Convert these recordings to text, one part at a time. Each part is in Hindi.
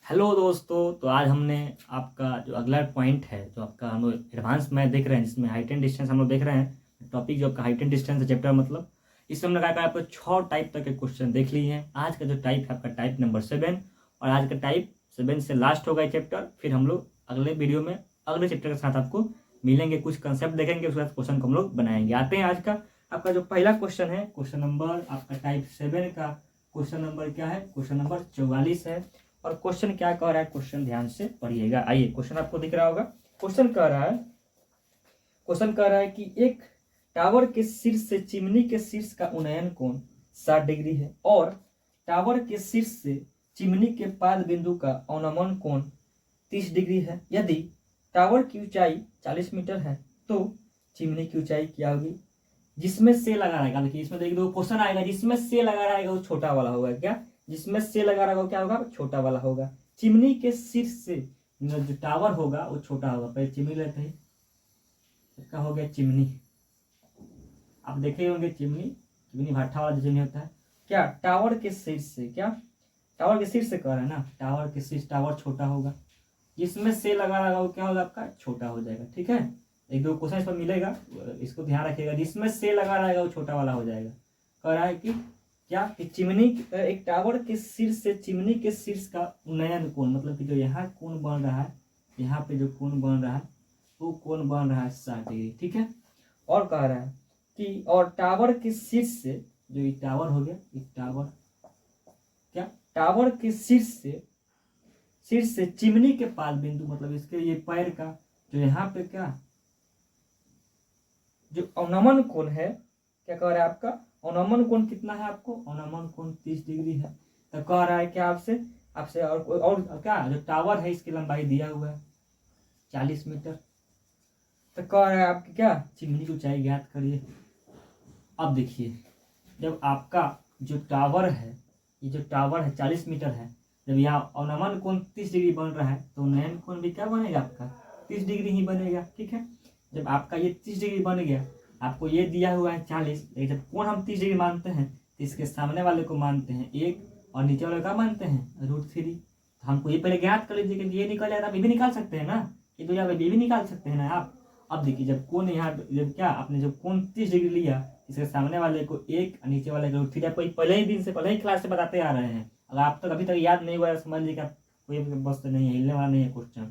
हेलो दोस्तों, तो आज हमने आपका जो अगला पॉइंट है, जो आपका हम लोग एडवांस मैथ देख रहे हैं, जिसमें हाइट एंड डिस्टेंस हम लोग देख रहे हैं। टॉपिक जो आपका हाइट एंड डिस्टेंस है, चैप्टर मतलब इसमें हमने कहा आपको 6 टाइप तक के क्वेश्चन देख लिए हैं। आज का जो टाइप है आपका टाइप नंबर 7, और आज का टाइप 7 से लास्ट होगा चैप्टर। फिर हम लोग अगले वीडियो में अगले चैप्टर के साथ आपको मिलेंगे, कुछ कंसेप्ट देखेंगे, उसके बाद क्वेश्चन को हम लोग बनाएंगे। आते हैं आज का आपका जो पहला क्वेश्चन है, क्वेश्चन नंबर आपका टाइप 7 का क्वेश्चन नंबर क्या है? क्वेश्चन नंबर 44 है। और क्वेश्चन क्या कह रहा है, क्वेश्चन ध्यान से पढ़िएगा। आइए, क्वेश्चन आपको दिख रहा होगा। क्वेश्चन कह रहा है कि एक टावर के शीर्ष से चिमनी के शीर्ष का उन्नयन कोण 60 डिग्री है, और टावर के शीर्ष से चिमनी के पाद बिंदु का अवनमन कोण 30 डिग्री है। यदि टावर की ऊंचाई 40 मीटर है तो चिमनी की ऊंचाई क्या होगी? जिसमें से लगा रहेगा, देखिए इसमें देखिए दो क्वेश्चन आएगा। जिसमें से लगा रहेगा वो छोटा वाला होगा। क्या? जिसमें से लगा रहेगा वो क्या होगा? छोटा वाला होगा। चिमनी के शीर्ष से जो टावर होगा वो छोटा होगा। पहले चिमनी लेते हैं, इसका हो गया चिमनी। आप देखे होंगे चिमनी भट्ठा वाला जो चिमनी होता है। क्या? टावर के शीर्ष से, क्या टावर के शीर्ष से कह रहा है ना, टावर के शीर्ष, टावर छोटा होगा। जिसमें से लगा रहेगा वो क्या होगा? आपका छोटा हो जाएगा। ठीक है, एक दो क्वेश्चन इस पर मिलेगा, इसको ध्यान रखिएगा। जिसमें से लगा रहेगा वो छोटा वाला हो जाएगा। कह रहा है कि क्या कि चिमनी, एक टावर के शीर्ष से चिमनी के शीर्ष का उन्नयन कोण, मतलब कि जो यहाँ कोण बन रहा है, यहाँ पे जो कोण बन रहा है वो कोण बन रहा है 60 डिग्री। ठीक है, और कह रहा है कि और टावर के शीर्ष से, जो ये टावर हो गया, ये टावर, क्या टावर के शीर्ष से चिमनी के पाद बिंदु, मतलब इसके ये पैर का जो यहाँ पे क्या जो अवनमन कोण है, क्या कह रहा है आपका? अवनमन कोण कितना है आपको? अवनमन कोण 30 डिग्री है। तो कह रहा है क्या आपसे आपसे और क्या, जो टावर है इसकी लंबाई दिया हुआ है 40 मीटर। तो कह रहा है आपकी क्या, चिमनी की ऊंचाई ज्ञात करिए। अब देखिए, जब आपका जो टावर है, ये जो टावर है 40 मीटर है, जब यहाँ अवनमन कोण 30 डिग्री बन रहा है तो उन्नयन कोण भी क्या बनेगा? आपका 30 डिग्री ही बनेगा। ठीक है, जब आपका ये 30 डिग्री बन गया, आपको ये दिया हुआ है 40, लेकिन जब कोण हम 30 डिग्री मानते हैं तो इसके सामने वाले को मानते हैं 1, और नीचे वाले का मानते हैं √3। तो हमको ये पहले ज्ञात कर लीजिए कि ये निकल जाएगा। आप ये भी निकाल सकते हैं ना, ये तो ये भी निकाल सकते हैं ना आप। अब देखिए, जब कोण यहाँ, जब क्या आपने जब कोण 30 डिग्री लिया, इसके सामने वाले को 1 और नीचे वाले को √3, आपको पहले ही दिन से, पहले ही क्लास से बताते आ रहे हैं। अगर आप तक अभी तक याद नहीं हुआ, समझ लीजिए कोई बस नहीं है, हिलने वाला नहीं है क्वेश्चन।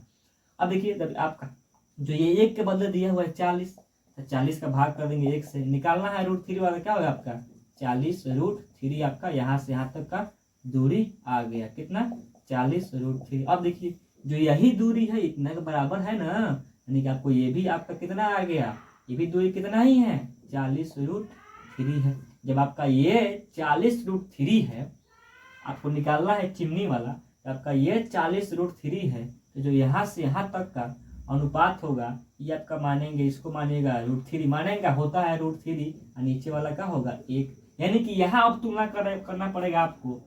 अब देखिए, जब आपका जो ये 1 के बदले दिया हुआ है 40, तो 40 का भाग कर देंगे 1 से। निकालना है √3 वाला, क्या होगा आपका? 40 √3। आपका यहाँ से यहाँ तक का दूरी आ गया। कितना? 40 √3। अब देखिए, जो यही दूरी है इतना के बराबर है ना, यानी कि आपको ये भी आपका कितना आ गया? ये भी दूरी कितना ही है? 40 √3 है। जब आपका ये 40 √3 है, आपको निकालना है चिमनी वाला, तो आपका ये 40 √3 है, तो जो यहाँ से यहाँ तक का अनुपात होगा ये आपका मानेंगे, इसको मानिएगा √3 मानेगा, होता है √3, और नीचे वाला का होगा 1। यानी कि यहाँ अब तुलना करना पड़ेगा आपको।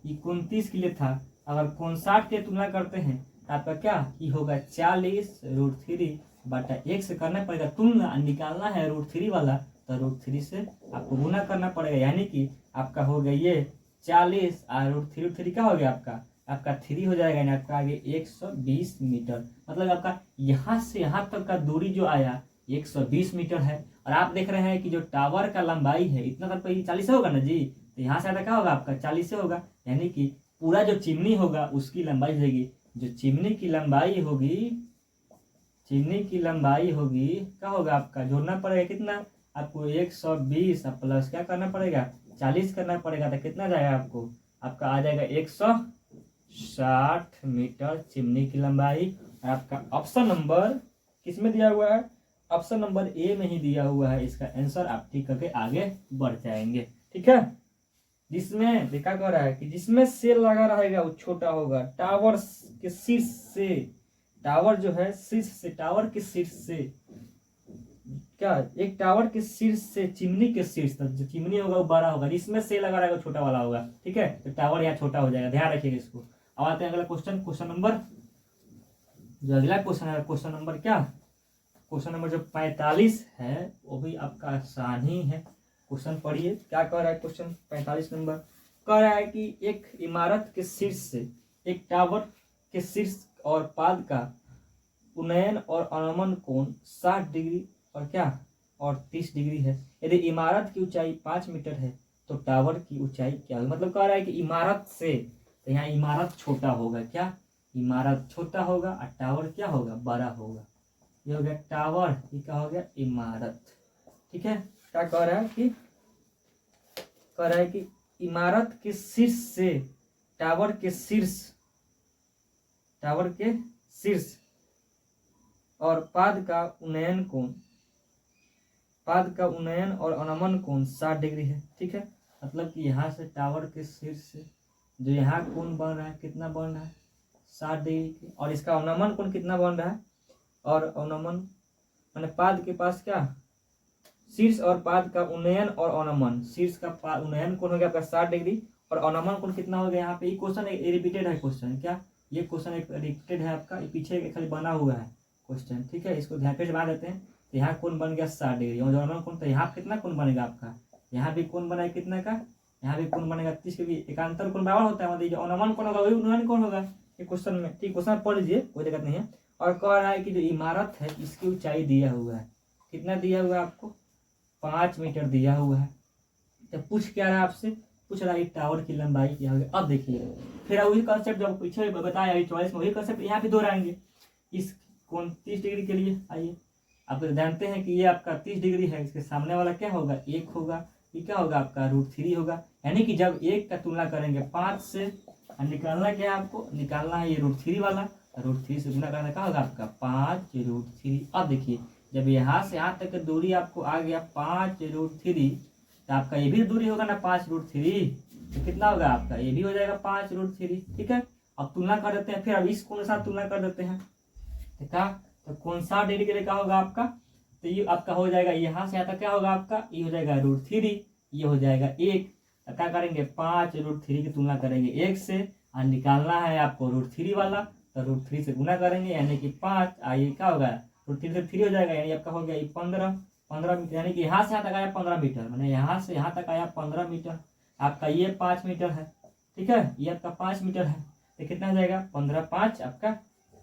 ये 29 के लिए था, अगर 59 के तुलना करते हैं तो आपका क्या ही होगा? 40 √3 बटा 1 से करना पड़ेगा तुलना, निकालना है √3 वाला, तो √3 से आपको गुना करना पड़ेगा। यानी कि आपका हो गया ये 40 और √3 क्या हो गया? आपका 3 हो जाएगा, यानी आपका आगे 120 मीटर। मतलब आपका यहाँ से यहाँ तक का दूरी जो आया 120 मीटर है। और आप देख रहे हैं कि जो टावर का लंबाई है इतना तक तो 40 होगा ना जी, तो यहाँ से क्या होगा? आपका 40 होगा। यानी कि पूरा जो चिमनी होगा उसकी लंबाई रहेगी, जो चिमनी की लंबाई होगी क्या होगा? आपका जोड़ना पड़ेगा कितना? आपको 120 प्लस क्या करना पड़ेगा? 40 करना पड़ेगा। तो कितना जाएगा आपको? आपका आ जाएगा 160 मीटर चिमनी की लंबाई। और आपका ऑप्शन नंबर किस में दिया हुआ है? ऑप्शन नंबर ए में ही दिया हुआ है। इसका आंसर आप ठीक करके आगे बढ़ जाएंगे। ठीक है, जिसमें देखा कर रहा है कि जिसमें से लगा रहेगा वो छोटा होगा। टावर के शीर्ष से, टावर जो है शीर्ष से, टावर के शीर्ष से, क्या एक टावर के शीर्ष से चिमनी के शीर्ष तक जो चिमनी होगा वो बड़ा होगा, जिसमें से लगा रहेगा छोटा वाला होगा। ठीक है, तो टावर यहाँ छोटा हो जाएगा, ध्यान रखिएगा इसको। अब आते हैं अगला क्वेश्चन, क्वेश्चन नंबर जो अगला क्वेश्चन है, क्वेश्चन नंबर क्या? क्वेश्चन नंबर जो 45 है वो भी आपका आसान ही है। क्वेश्चन पढ़िए, क्या कह रहा है क्वेश्चन 45 नंबर? कह रहा है कि एक इमारत के शीर्ष से एक टावर के शीर्ष और पाद का उन्नयन और अवनमन कोण 60 डिग्री और क्या और 30 डिग्री है। यदि इमारत की ऊंचाई 5 मीटर है तो टावर की ऊंचाई क्या होगी। मतलब कह रहा है कि इमारत से, तो यहाँ इमारत छोटा होगा, क्या इमारत छोटा होगा और टावर क्या होगा बड़ा होगा। ये हो गया टावर, ये क्या हो गया इमारत। ठीक है, क्या कह रहा है कि इमारत के शीर्ष से टावर के शीर्ष और पाद का उन्नयन और अवनमन कोण 60 डिग्री है। ठीक है, मतलब कि यहाँ से टावर के शीर्ष से जो यहाँ कोण बन रहा है कितना बन रहा है 60 डिग्री की, और इसका अवनमन कोण कितना बन रहा है, और अवनमन मैंने पाद के पास क्या शीर्ष और पाद का उन्नयन और अवनमन, शीर्ष का उन्नयन कोण हो गया आपका 60 डिग्री और अवनमन कोण कितना हो गया। यहाँ पे ये क्वेश्चन रिपीटेड है, क्वेश्चन क्या ये क्वेश्चन रिपीटेड है आपका, ये पीछे खाली बना हुआ है क्वेश्चन। ठीक है, इसको ध्यान पे जमा देते हैं। तो यहाँ कोण बन गया 60 डिग्री और अवनमन कोण, तो यहाँ कितना कोण बनेगा आपका, यहाँ भी कोण बना कितना का, यहाँ भी कोण बनेगा 30 के भी एकांतर कोण बराबर होता है, मतलब जो अवनमन कोण होगा वही उन्नयन कोण होगा ये क्वेश्चन में। ठीक, क्वेश्चन पढ़ लीजिए कोई दिक्कत नहीं है। और कह रहा है कि जो इमारत है इसकी ऊंचाई दिया हुआ है, कितना दिया हुआ है आपको 5 मीटर दिया हुआ है। तो पूछ क्या रहा है आपसे, पूछ रहा है टावर की लंबाई क्या होगी। अब देखिए फिर वही कंसेप्ट जो पीछे बताया चॉइस में, वही कंसेप्ट यहाँ पे दोहराएंगे। इस कोण 30 डिग्री के लिए आइए, आप जानते हैं कि ये आपका 30 डिग्री है, इसके सामने वाला क्या होगा 1 होगा, ये क्या होगा आपका √3 होगा। यानी कि जब 1 का तुलना करेंगे 5 से, निकालना क्या है आपको, निकालना है ये √3 वाला, √3 से गुना करना क्या होगा आपका 5 √3। अब देखिए जब यहाँ से यहाँ तक की दूरी आपको आ गया 5 √3, तो आपका ये भी दूरी होगा ना 5 √3, तो कितना होगा आपका ये भी हो जाएगा 5 √3। ठीक है, अब तुलना कर देते हैं, फिर अब इस कोण के साथ तुलना कर देते हैं। ठीक है, तो कोण 60 डिग्री के लिए क्या होगा आपका, तो ये आपका हो जाएगा यहाँ से यहाँ तक क्या होगा आपका, ये हो जाएगा √3, ये हो जाएगा 1। तो क्या करेंगे 5 √3 की तुलना करेंगे 1 से, और निकालना है आपको √3 वाला, तो √3 से गुना करेंगे यानी कि 5, ये क्या होगा √3 से 3 हो जाएगा, यानी आपका हो गया ये 15 मीटर, यानी कि यहाँ से यहाँ तक आया 15 मीटर, मैंने यहाँ से यहाँ तक आया 15 मीटर। आपका ये 5 मीटर है। ठीक है, ये आपका 5 मीटर है, तो कितना हो जाएगा 15 5 आपका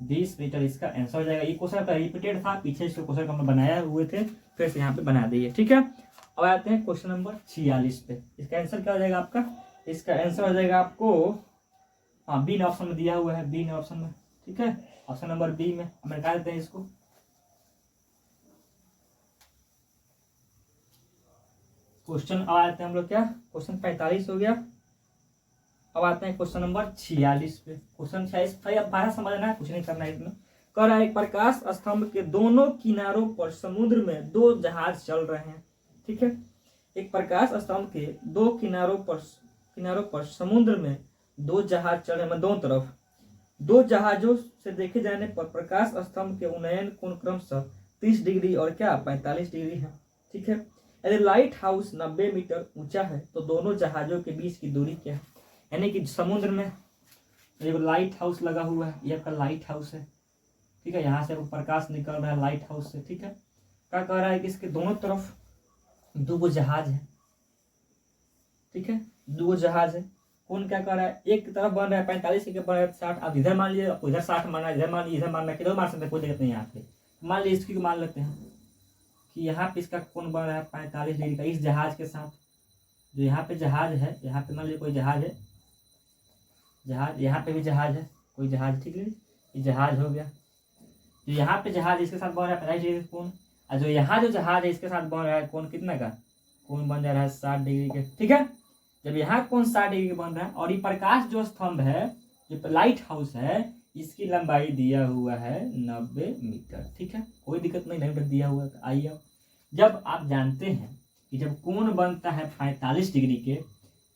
20 मीटर, इसका आंसर हो जाएगा। ये क्वेश्चन का रिपीटेड था, पीछे इसके क्वेश्चन हमने बनाया हुए थे, फिर से यहाँ पे बना दिए। ठीक है, अब आते हैं क्वेश्चन नंबर 46 पे। इसका आंसर क्या हो जाएगा आपका, इसका आंसर हो जाएगा आपको बी ऑप्शन में दिया हुआ है, बी ऑप्शन में। ठीक है, ऑप्शन नंबर बी में हम निकाल देते हैं इसको। क्वेश्चन अब आते हैं हम लोग क्या, क्वेश्चन 45 हो गया। अब आते हैं क्वेश्चन नंबर 46 पे। क्वेश्चन 46 भाई अब 12 समझना है, कुछ नहीं करना है इसमें। कह रहा है एक प्रकाश स्तंभ के दोनों किनारों पर समुद्र में 2 जहाज चल रहे हैं। ठीक है, एक प्रकाश स्तंभ के 2 किनारों पर समुद्र में 2 जहाज चल रहे हैं, दोनों तरफ। 2 जहाजों से देखे जाने पर प्रकाश स्तंभ के उन्नयन कोण क्रमशः 30 डिग्री और क्या 45 डिग्री है। ठीक है, यदि लाइट हाउस 90 मीटर ऊंचा है तो दोनों जहाजों के बीच की दूरी क्या है। यानी कि समुद्र में एक लाइट हाउस लगा हुआ है, ये आपका लाइट हाउस है। ठीक है, यहाँ से प्रकाश निकल रहा है लाइट हाउस से। ठीक है, क्या कह रहा है कि इसके दोनों तरफ 2 जहाज है। ठीक है, 2 जहाज है। कौन क्या कर रहा है, एक तरफ बन रहा है 45, एक बन रहा है 60। आप इधर मान लीजिए, इधर 60 मानना, इधर मान लीजिए, इधर मानना, किधर मार सकते हैं, कोई दिक्कत नहीं है। यहाँ पे मान लीजिए इसकी मान लेते हैं कि यहाँ पे इसका कोण बन रहा है 45 डिग्री का, इस जहाज के साथ। जो यहाँ पे जहाज है, यहाँ पे मान लीजिए कोई जहाज है, जहाज यहाँ पे भी जहाज है, कोई जहाज। ठीक है, ये जहाज हो गया। जो यहाँ पे जहाज इसके साथ बन रहा है 45 डिग्री का कोण, और जो यहाँ जो जहाज है इसके साथ बन रहा है कोण कितना का, कोण बन जा रहा है 60 डिग्री के। ठीक है, जब यहाँ कोण 60 डिग्री का बन रहा है, और ये प्रकाश जो स्तंभ है, जो लाइट हाउस है, इसकी लंबाई दिया हुआ है 90 मीटर। ठीक है, कोई दिक्कत नहीं, 90 मीटर दिया हुआ है। आइए अब जब आप जानते हैं कि जब कोण बनता है 45 डिग्री के,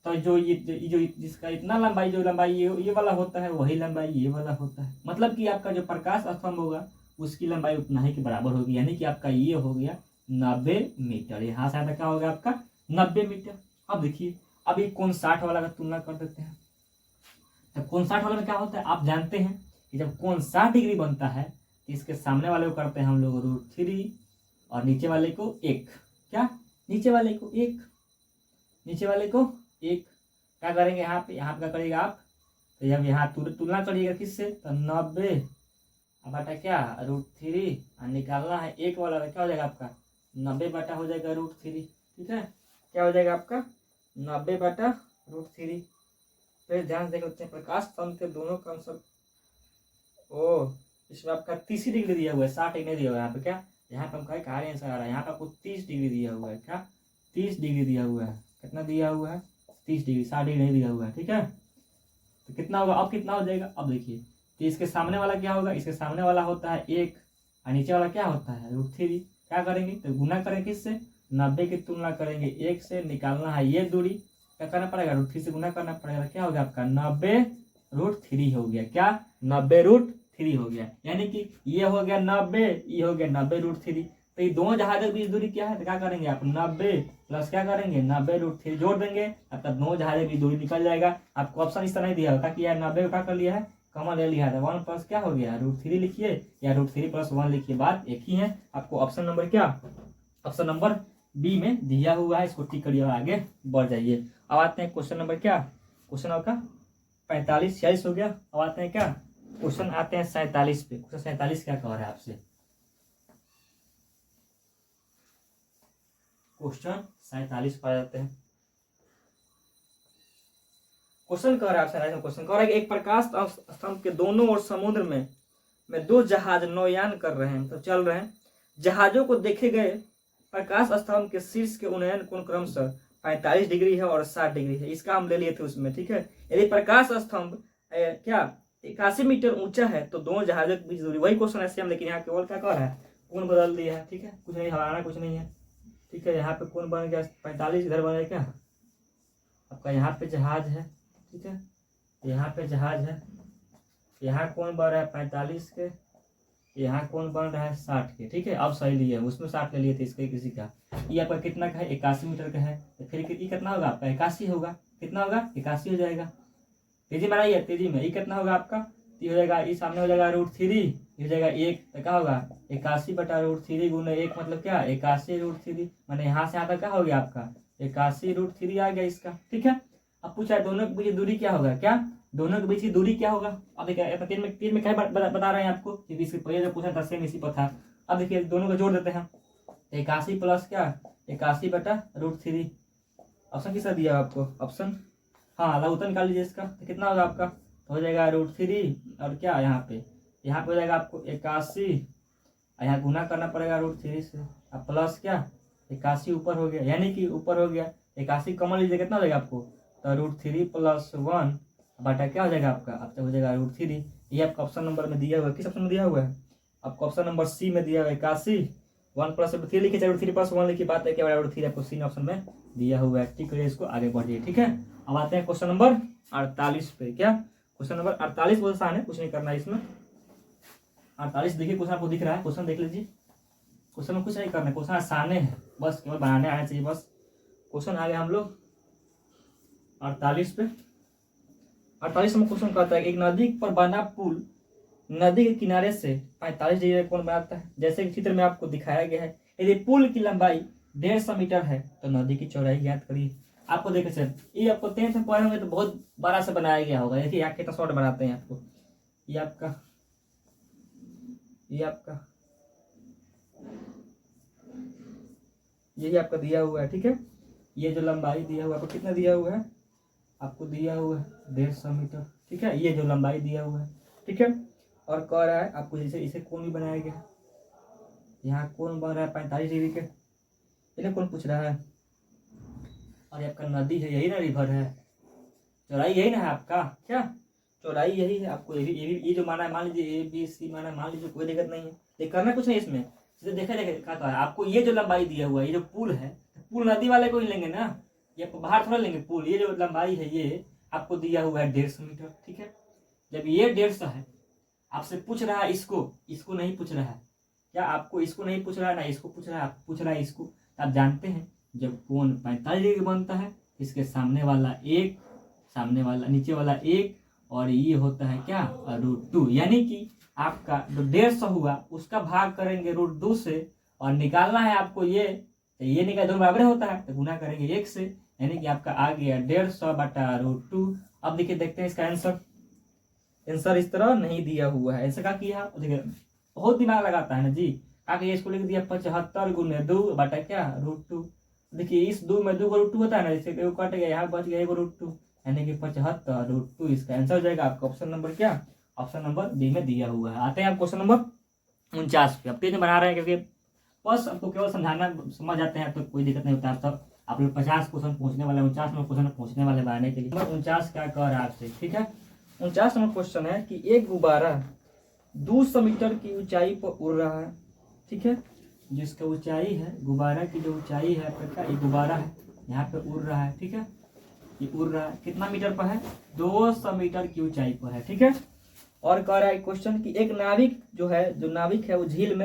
तो जो जिसका इतना लंबाई, जो लंबाई ये वाला होता है, वही लंबाई ये वाला होता है। मतलब कि आपका जो प्रकाश स्तंभ होगा उसकी लंबाई उतना ही के बराबर होगी, यानी कि आपका ये हो गया 90 मीटर। यहाँ से क्या हो गया आपका 90 मीटर। अब देखिए, अब ये कोण 60 वाला का तुलना कर देते हैं। तो कोण 60 वाला में क्या होता है, आप जानते हैं कि जब कोण 60 डिग्री बनता है, इसके सामने वाले को करते हैं हम लोग √3 और नीचे वाले को 1। क्या, नीचे वाले को 1, नीचे वाले को 1। क्या करेंगे यहाँ पे क्या करेगा आप तो अब यहाँ तुलना करिएगा किससे, तो 90 बटा क्या √3 और निकालना है एक वाला, क्या हो जाएगा आपका 90 बटा हो जाएगा √3। ठीक है, क्या हो जाएगा आपका 90 बटा √3। फिर ध्यान से देख लेते हैं प्रकाश स्तंभ के दोनों क्रम सब। ओ इसमें आपका 30 डिग्री दिया हुआ है, 60 डिग्री दिया हुआ है। यहाँ पे क्या, यहाँ पे हमका कार्य आंसर आ रहा है, यहाँ पे आपको 30 डिग्री दिया हुआ है। क्या 30 डिग्री दिया हुआ है, कितना दिया हुआ है 30 डिग्री, 60 डिग्री नहीं दिया हुआ है। ठीक है, तो कितना होगा, अब कितना हो जाएगा, अब देखिए तो इसके सामने वाला क्या होगा, इसके सामने वाला होता है 1 और नीचे वाला क्या होता है √3। क्या करेंगे, तो गुना करेंगे किससे, 90 की तुलना करेंगे 1 से, निकालना है ये दूरी, क्या करना पड़ेगा √3 से गुना करना पड़ेगा। क्या हो गया आपका 90√3 हो गया। क्या 90√3 हो गया, यानी कि ये हो गया 90, ये हो गया 90√3। तो ये दोनों जहाजों के बीच दूरी क्या है, तो क्या करेंगे आप 90 प्लस क्या करेंगे 90√3 जोड़ देंगे, आपका दोनों जहाजों की दूरी निकल जाएगा। आपको ऑप्शन इस तरह नहीं दिया होगा कि यार 90 को क्या कर लिया है कॉमन ले लिया है, 1 प्लस क्या हो गया √3 लिखिए या √3 प्लस 1 लिखिए, बात एक ही है। आपको ऑप्शन नंबर क्या, ऑप्शन नंबर बी में दिया हुआ है, इसको टिक करिए और आगे बढ़ जाइए। अब आते हैं क्वेश्चन नंबर क्या, क्वेश्चन आपका 45 46 हो गया। अब आते हैं क्या, क्वेश्चन आते हैं 47 पे। क्वेश्चन 47 क्या कह रहा है आपसे, क्वेश्चन 47 पर जाते हैं। क्वेश्चन कह रहा है आपसे, क्वेश्चन कह रहा है कि एक प्रकाश स्तंभ के दोनों ओर समुद्र में 2 जहाज नौयान कर रहे हैं, तो चल रहे हैं। जहाजों को देखे गए प्रकाश स्तंभ के शीर्ष के उन्नयन कोण क्रमशः 45 डिग्री है और 60 डिग्री है। इसका हम ले लिए थे उसमें। ठीक है, यदि प्रकाश स्तंभ क्या 81 मीटर ऊंचा है तो दोनों जहाजों के बीच दूरी, वही क्वेश्चन है सेम, लेकिन यहाँ केवल क्या कह रहा है कोण बदल दिया है। ठीक है, कुछ नहीं हराना कुछ नहीं है। ठीक है, यहाँ पे कोण बन गया 45, इधर बन गया क्या आपका, यहाँ पे जहाज है। ठीक है, यहाँ पे जहाज है, यहाँ कोण बन रहा है 45 के, यहाँ कोण बन रहा है 60 के। ठीक है, अब सही लिए, उसमें 60 ले लिए थे इसके किसी का। ये आपका कितना का है 81 मीटर का है, तो फिर ये कितना होगा आपका 81 होगा, कितना होगा 81 हो जाएगा। तेजी बनाइए तेजी में, ये कितना होगा आपका, ये हो जाएगा, ये सामने हो जाएगा √3, ये हो जाएगा 1, तो क्या होगा 81 बटा √3 गुना 1 मतलब क्या 81√3, मैंने यहाँ से यहाँ तक क्या हो गया आपका 81√3 आ गया इसका। ठीक है, अब पूछा दोनों के बीच दूरी क्या होगा, क्या दोनों के बीच की दूरी क्या होगा। अब देखिए तीन में क्या बता रहे हैं आपको, क्योंकि इसके पहले जो पूछा था सेम इसी पर था। अब देखिए दोनों को जोड़ देते हैं, 81 प्लस क्या 81 बटा √3। ऑप्शन किसका दिया आपको, ऑप्शन हाँ लघुत्तम निकाल लीजिए इसका, तो कितना होगा आपका, तो हो जाएगा √3 और क्या यहाँ पे हो जाएगा आपको 81, यहाँ गुना करना पड़ेगा √3 से, अब प्लस क्या 81 ऊपर हो गया, यानी कि ऊपर हो गया 81 कॉमन लीजिए, कितना हो जाएगा आपको, तो √3 प्लस 1 बटा क्या हो जाएगा आपका, अब तो हो जाएगा √3। ये आपका ऑप्शन नंबर में दिया हुआ है, किस ऑप्शन में दिया हुआ है आपको, ऑप्शन नंबर सी में दिया हुआ है 81, 1 प्लस √3 लिखिए, √3 प्लस 1 लिखिए, बात है क्या √3 आपको सी ऑप्शन में दिया हुआ है। ठीक है, इसको आगे बढ़िए। ठीक है, अब आते हैं क्वेश्चन नंबर 48 पे। क्या क्वेश्चन नंबर 48 बहुत आसान है, कुछ नहीं करना है इसमें। 48 देखिए क्वेश्चन आपको दिख रहा है, क्वेश्चन देख लीजिए, क्वेश्चन में कुछ नहीं करना है, क्वेश्चन आसान है, बस केवल बनाने आना चाहिए बस। क्वेश्चन आ गए हम लोग 48 पे। 48 में क्वेश्चन कहता है कि एक नदी पर बना पुल नदी के किनारे से 45 डिग्री कोण बनाता है, जैसे कि चित्र में आपको दिखाया गया है। यदि पुल की लंबाई 150 मीटर है तो नदी की चौड़ाई ज्ञात करिए। आपको देखे सर, ये आपको 10th में पढ़े होंगे तो बहुत बड़ा से बनाया गया होगा। देखिए यहाँ कितना शॉर्ट बनाते हैं आपको, ये आपका यही आपका दिया हुआ है। ठीक है, ये जो लंबाई दिया हुआ है आपको कितना दिया हुआ है, आपको दिया हुआ है 150 मीटर। ठीक है, ये जो लंबाई दिया हुआ है। ठीक है, और कह रहा है आपको जैसे इसे कोण भी बनाया गया, यहाँ कोण बन रहा है 45 डिग्री के, इन्हें कौन पूछ रहा है, और ये आपका नदी है, यही ना रिवर है, चौड़ाई यही ना है आपका, क्या चौड़ाई यही है। आपको ये जो माना है मान लीजिए ABC माना मान लीजिए, कोई दिक्कत नहीं है, लेकिन करना कुछ नहीं इसमें। जैसे देखा क्या कहा है आपको, ये जो लंबाई दिया हुआ है, ये जो पुल है, पुल नदी वाले को ही लेंगे ना, ये बाहर थोड़ा लेंगे पुल। ये जो लंबाई है ये आपको दिया हुआ है 150 मीटर। ठीक है, जब ये 150 है, आपसे पूछ रहा है इसको नहीं पूछ रहा है, क्या आपको इसको नहीं पूछ रहा है ना इसको पूछ रहा है, पूछ रहा है इसको। आप जानते हैं जब कोण 45 डिग्री बनता है, इसके सामने वाला 1, सामने वाला नीचे वाला 1, और ये होता है क्या √2, यानी कि आपका जो 150 हुआ उसका भाग करेंगे √2 से, और निकालना है आपको ये, तो ये निकाल दोनों बराबर होता है तो गुना करेंगे 1 से, यानी कि आपका आ गया 150 बटा √2। अब देखिए देखते हैं इसका आंसर, आंसर इस तरह नहीं दिया हुआ है। आंसर क्या किया, देखिए बहुत दिमाग लगाता है ना जी। आगे इसको लिख दिया 75 गुने 2 बटा क्या √2। देखिए इस 2 में 2 का √2 होता है ना, जैसे एगो कट गया, यहाँ बच गया एगो √2, यानी कि 75 √2 इसका आंसर हो जाएगा आपका ऑप्शन नंबर क्या, ऑप्शन नंबर डी में दिया हुआ है। आते हैं आप क्वेश्चन नंबर 49 पे। अब तेज बना रहे हैं क्योंकि बस आपको केवल समझाना, समझ जाते हैं तो कोई दिक्कत नहीं होता। तब आप लोग 50 क्वेश्चन पहुंचने वाले, 49 नंबर क्वेश्चन पहुंचने वाले बनाने के लिए। नंबर 49 क्या कह रहा है आपसे, ठीक है। 49 नंबर क्वेश्चन है कि एक गुब्बारा 200 मीटर की ऊंचाई पर उड़ रहा है, ठीक है। जिसका ऊंचाई है, गुब्बारा की जो ऊंचाई है क्या, ये गुब्बारा है यहाँ पे उड़ रहा है, ठीक है। ये उड़ रहा है कितना मीटर पर है, 200 मीटर की ऊंचाई पर है, ठीक है। और कह रहा है क्वेश्चन कि एक नाविक जो है, जो नाविक है वो झील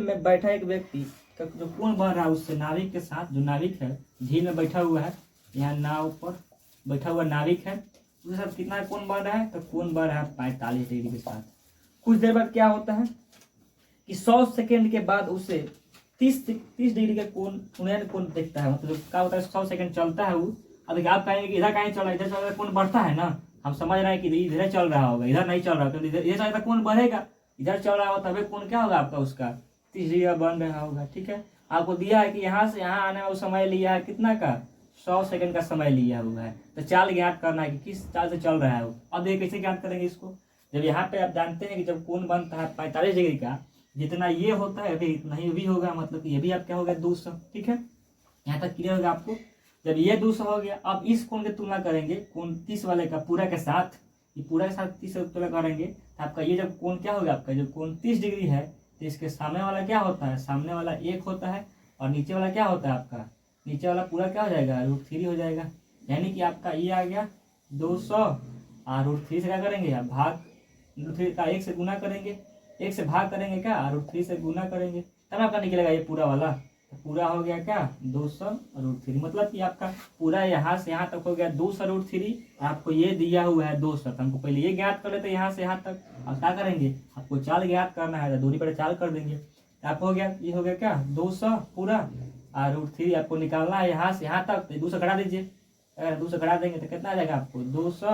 में बैठा एक व्यक्ति का जो कोण बढ़ रहा है उससे, नाविक के साथ जो नाविक है झील में बैठा हुआ है, यहाँ नाव पर बैठा हुआ नाविक है, उसके साथ कितना कोण बढ़ रहा है, तो कोण बढ़ रहा है 45 डिग्री के साथ। कुछ देर बाद क्या होता है कि 100 सेकेंड के बाद उसे 30 डिग्री का कोण उन्नयन कोण दिखता है। मतलब क्या होता है, 100 सेकेंड चलता है वो। अब देखिए आप कहेंगे कि इधर कहीं चल रहा है, इधर चल रहा है, कोण बढ़ता है ना। हम समझ रहे हैं कि इधर चल रहा होगा, इधर नहीं चल रहा है, तो इधर चल रहा कोण बढ़ेगा, इधर चल रहा होगा तभी कोण क्या होगा आपका, उसका 30 डिग्री का बन रहा होगा, ठीक है। आपको दिया है कि यहाँ से यहाँ आने वाला समय लिया है कितना का, 100 सेकेंड का समय लिया हुआ है। तो चाल ज्ञात करना है कि किस चाल से चल रहा है वो। अब देखिए कैसे ज्ञात करेंगे इसको। जब यहाँ पे आप जानते हैं कि जब कोण बनता है 45 डिग्री का, जितना ये होता है अभी इतना ही भी होगा, मतलब कि ये भी आप क्या हो गया 200, ठीक है। यहाँ तक क्लियर होगा आपको। जब ये 200 हो गया, अब इस कोण की तुलना करेंगे कोण 30 वाले का पूरा के साथ, ये पूरा के साथ 30 से तुलना करेंगे तो आपका ये जब कोण क्या होगा, आपका जो कोण 30 डिग्री है तो इसके सामने वाला क्या होता है, सामने वाला 1 होता है, और नीचे वाला क्या होता है आपका, नीचे वाला पूरा क्या हो जाएगा √3 हो जाएगा। यानी कि आपका ये आ गया 200 और √3 से क्या करेंगे आप भाग, √3 का 1 से गुना करेंगे, 1 से भाग करेंगे क्या, √3 से गुना करेंगे, तब आपका निकलेगा ये पूरा वाला। तो पूरा हो गया क्या 200 √3, मतलब कि आपका पूरा यहाँ से यहाँ तक हो गया 200 √3। आपको ये दिया हुआ है 200, तो हमको पहले ये ज्ञात कर लेते हैं यहाँ से यहाँ तक। अब क्या करेंगे, आपको चाल ज्ञात करना है तो दूरी पर चाल कर देंगे। आपको हो गया, ये हो गया क्या 200 पूरा और √3 आपको निकालना है यहाँ से यहाँ तक, तो 200 घटा दीजिए। अगर 200 घटा देंगे तो कितना आ जाएगा आपको 200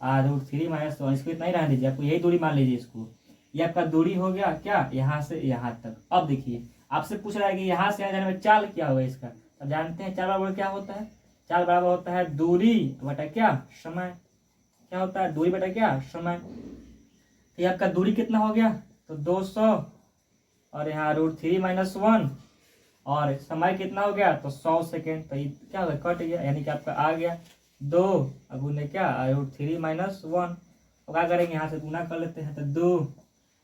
और √3 - 1, इसको इतना ही रहने दीजिए, आपको यही दूरी मान लीजिए इसको। ये आपका दूरी हो गया क्या यहाँ से यहाँ तक। अब देखिए आपसे पूछ रहा है कि यहाँ से यहाँ जाने में चाल क्या होगा इसका। अब जानते हैं चाल बराबर क्या होता है, चाल बराबर होता है दूरी बटा क्या समय। क्या होता है, दूरी बटा क्या समय। तो ये आपका दूरी कितना हो गया, तो 200 और यहाँ √3 - 1, और समय कितना हो गया, तो 100 सेकेंड। तो ये क्या हो गया, कट गया, यानी कि आपका आ गया 2 गुने क्या √3 - 1। तो क्या करेंगे, यहाँ से गुना कर लेते हैं, तो 2,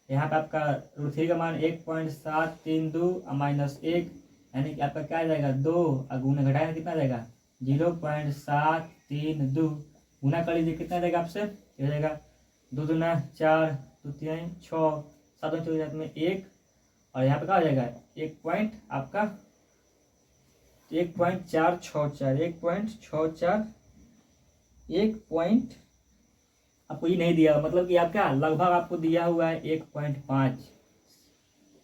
यहाँ पे आपका √3 का मान 1.732 -1, यानी कि आपका क्या आ जाएगा 2 और गुना घटाएंगे कितना आ जाएगा 0.732। गुना कर लीजिए कितना जाएगा आपसे, ये हो जाएगा 2 दूना 4, 2 3 6, 7 चौक में 1, और यहाँ पे क्या हो जाएगा 1 पॉइंट आपका 1.464, 1.64, 1 पॉइंट आपको ये नहीं दिया, मतलब कि आप क्या लगभग आपको दिया हुआ है 1.5,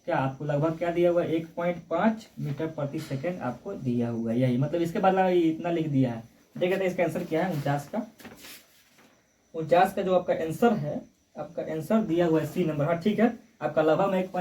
क्या आपको लगभग क्या दिया हुआ है 1.5 मीटर प्रति सेकंड आपको दिया हुआ है। यही मतलब इसके बदला इतना लिख दिया है। देखते हैं इसका आंसर क्या है 49 का। 49 का जो आपका आंसर है, आपका आंसर दिया हुआ है सी नंबर। हाँ ठीक है, आपका लगभग में 1.